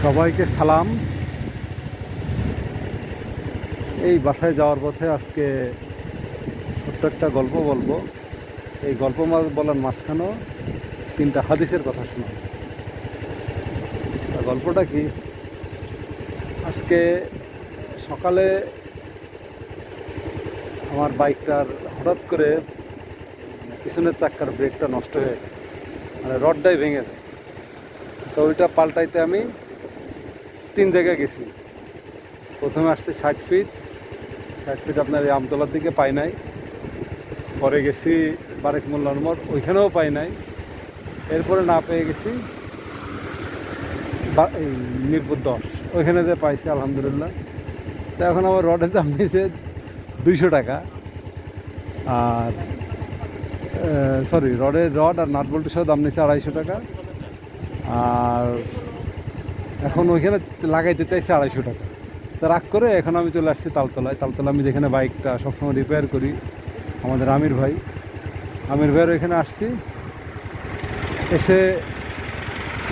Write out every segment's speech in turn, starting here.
সবাইকে সালাম। এই বাসায় যাওয়ার পথে আজকে ছোট্ট একটা গল্প বলবো। এই গল্প বলার মাঝখানেও তিনটা হাদিসের কথা শোনাবো। গল্পটা কি, আজকে সকালে আমার বাইকটার হঠাৎ করে পিছনের চাক্কার ব্রেকটা নষ্ট হয়ে গেল, মানে রডটাই ভেঙে যায়। তো ওইটা পাল্টাইতে আমি 3 জায়গায় গেছি। প্রথমে আসছি 60 ফিট আপনার এই আমতলার দিকে পাই নাই। পরে গেছি বারেক মোল্লার মোড়, ওইখানেও পাই নাই। এরপরে না পেয়ে গেছি এই মিরপুর 10, ওইখানে যে পাইছি আলহামদুলিল্লাহ। তো এখন আমার রডের দাম নিয়েছে 200 টাকা। আর রড আর নাট বল্টু সহ দাম নিয়েছে 250 টাকা। আর এখন ওইখানে লাগাইতে চাইছে 250 টাকা। তো রাগ করে এখন আমি চলে আসছি তালতলায়। আমি যেখানে বাইকটা সবসময় রিপেয়ার করি, আমাদের আমির ভাইয়ের ওইখানে আসছি। এসে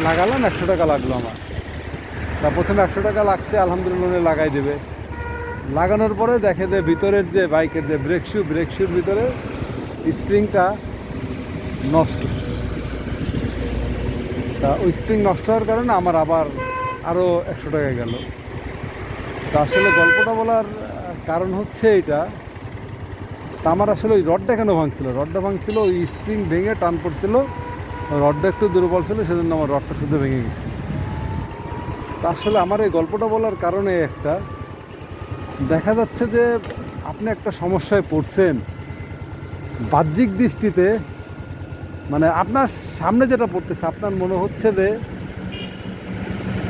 লাগালাম, 100 টাকা লাগলো আমার। তা প্রথমে 100 টাকা লাগছে, আলহামদুলিল্লাহ উনি লাগাই দেবে। লাগানোর পরে দেখে যে ভিতরের যে বাইকের যে ব্রেক শুর ভিতরে স্প্রিংটা নষ্ট। তা ওই স্প্রিং নষ্ট হওয়ার কারণে আমার আবার আরও 100 টাকা গেল। তা আসলে গল্পটা বলার কারণ হচ্ছে এইটা। তা আমার আসলে ওই রডটা কেন ভাঙছিল, ওই স্প্রিং ভেঙে টান পড়ছিল, রডটা একটু দুর্বল ছিল, সেজন্য আমার রডটা শুধু ভেঙে গেছে। তা আসলে আমার এই গল্পটা বলার কারণে একটা, দেখা যাচ্ছে যে আপনি একটা সমস্যায় পড়ছেন, বাহ্যিক দৃষ্টিতে মানে আপনার সামনে যেটা পড়তেছে আপনার মনে হচ্ছে যে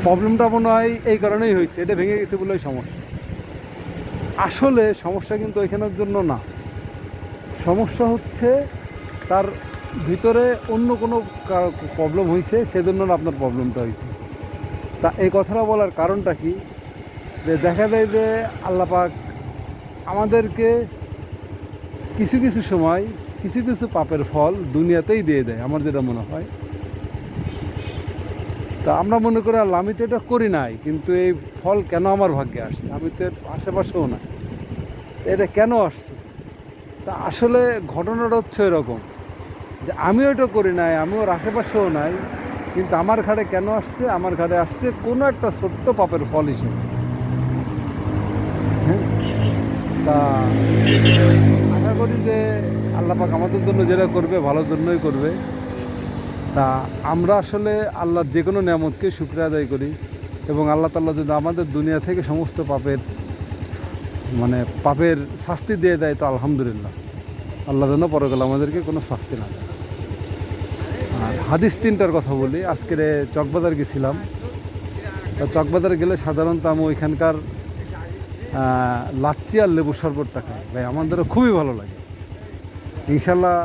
প্রবলেমটা মনে হয় এই কারণেই হয়েছে, এটা ভেঙে গেছে বলেই সমস্যা। আসলে সমস্যা কিন্তু এখানের জন্য না, সমস্যা হচ্ছে তার ভিতরে অন্য কোনো প্রবলেম হয়েছে, সেজন্য আপনার প্রবলেমটা হয়েছে। তা এই কথাটা বলার কারণটা কি, যে দেখা যায় যে আল্লাহ পাক আমাদেরকে কিছু কিছু সময় কিছু পাপের ফল দুনিয়াতেই দিয়ে দেয়, আমার যেটা মনে হয়। তা আমরা মনে করি আল্লাহ আমি তো এটা করি নাই, কিন্তু এই ফল কেন আমার ভাগ্যে আসছে, আমি তো আশেপাশেও না, এটা কেন আসছে। তা আসলে ঘটনাটা হচ্ছে এরকম যে আমিও এটা করি নাই, আমি ওর আশেপাশেও নাই, কিন্তু আমার ঘাড়ে কেন আসছে, আমার ঘাড়ে আসছে কোনো একটা ছোট্ট পাপের ফল হিসেবে। হ্যাঁ, তা আশা করি যে আল্লাহ পাক আমাদের জন্য যেটা করবে ভালোর জন্যই করবে। তা আমরা আসলে আল্লাহর যে কোনো নিয়ামতকে শুকরিয়া আদায় করি, এবং আল্লাহ তাআলা যদি আমাদের দুনিয়া থেকে সমস্ত পাপের শাস্তি দিয়ে দেয়, তো আলহামদুলিল্লাহ, আল্লাহ যেন পরকালে আমাদেরকে কোনো শাস্তি না দেয়। আর হাদিস 3টার কথা বলি। আজকের চকবাজার গেছিলাম। তা চকবাজার গেলে সাধারণত আমি ওইখানকার লাচ্ছি আর লেবু শরবতটা খাই, ভাই আমাদেরও খুবই ভালো লাগে। ইনশাল্লাহ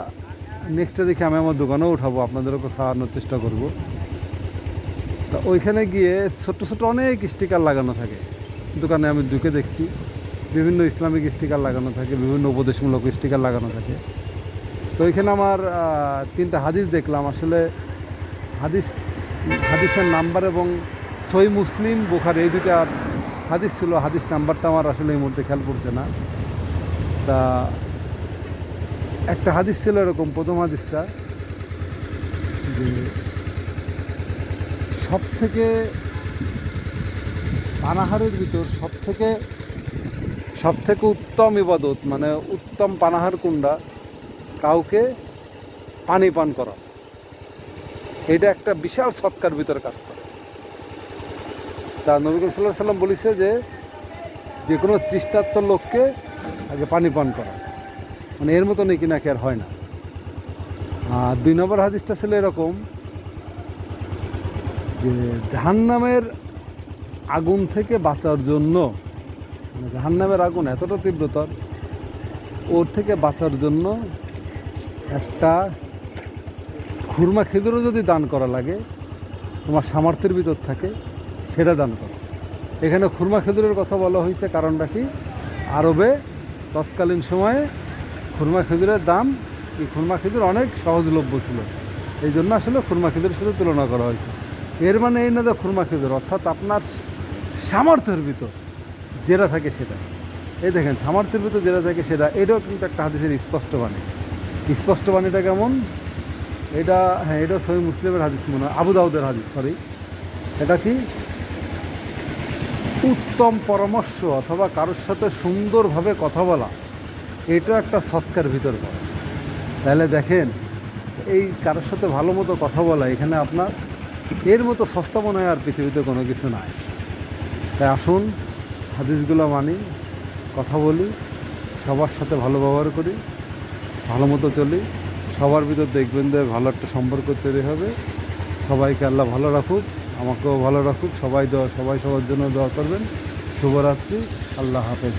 নেক্সটে দেখি আমি আমার দোকানেও উঠাবো, আপনাদেরকে খাওয়ানোর চেষ্টা করব। তা ওইখানে গিয়ে ছোট্ট অনেক স্টিকার লাগানো থাকে দোকানে, আমি ঢুকে দেখছি বিভিন্ন ইসলামিক স্টিকার লাগানো থাকে, বিভিন্ন উপদেশমূলক স্টিকার লাগানো থাকে। তো ওইখানে আমার 3টা হাদিস দেখলাম। আসলে হাদিসের নাম্বার এবং সহিহ মুসলিম, বুখারী, এই 2টা হাদিস ছিল। হাদিস নাম্বারটা আমার আসলে এই মুহূর্তে খেয়াল পড়ছে না। তা একটা হাদিস ছিল এরকম, প্রথম হাদিসটা যে সবথেকে পানাহারের ভিতর সবথেকে উত্তম ইবাদত, মানে উত্তম পানাহার কোনটা, কাউকে পানি পান করা, এটা একটা বিশাল সৎকার ভিতরে কাজ করে। তা নবী করিম সাল্লাল্লাহু আলাইহি ওয়াসাল্লাম বলেছে যে কোনো তৃষ্ণার্ত লোককে আগে পানি পান করা, মানে এর মতো নাকি আর হয় না। আর 2 নম্বর হাদিসটা ছিল এরকম যে জাহান্নামের আগুন থেকে বাঁচার জন্য, মানে জাহান্নামের আগুন এতটা তীব্রতর, ওর থেকে বাঁচার জন্য একটা খুরমা খেজুরও যদি দান করা লাগে, তোমার সামর্থ্যের ভিতর থাকে, সেটা দান করো। এখানে খুরমা খেজুরের কথা বলা হয়েছে, কারণটা কি, আরবে তৎকালীন সময়ে খুরমা খেজুরের দাম, এই খুরমা খেজুর অনেক সহজলভ্য ছিল, এই জন্য আসলে খুরমা খেজুরের সাথে তুলনা করা হয়েছে। এর মানে এই না যে খুরমা খেজুর, অর্থাৎ আপনার সামর্থ্যের ভিতর যেটা থাকে সেটা। এই দেখেন, সামর্থ্যের ভিতর যেটা থাকে সেটা, এটাও কিন্তু একটা হাদিসের স্পষ্ট বাণী। স্পষ্ট বাণীটা কেমন? এটা, হ্যাঁ, এটা সহিহ মুসলিমের হাদিস, মনে হয় আবু দাউদের হাদিস, সরি। এটা কি? উত্তম পরামর্শ অথবা কারোর সাথে সুন্দরভাবে কথা বলা, এটা একটা সৎকার ভিতর পড়ে। তাহলে দেখেন, এই কারোর সাথে ভালো মতো কথা বলা, এখানে আপনার এর মতো সস্তা মনে হয় আর পৃথিবীতে কোনো কিছু নাই। তাই আসুন, হাদিসগুলো মানি, কথা বলি, সবার সাথে ভালো ব্যবহার করি, ভালো মতো চলি, সবার ভিতর দেখবেন যে ভালো একটা সম্পর্ক তৈরি হবে। সবাইকে আল্লাহ ভালো রাখুক, আমাকেও ভালো রাখুক। সবাই সবার জন্য দোয়া করবেন। শুভরাত্রি। আল্লাহ হাফেজ।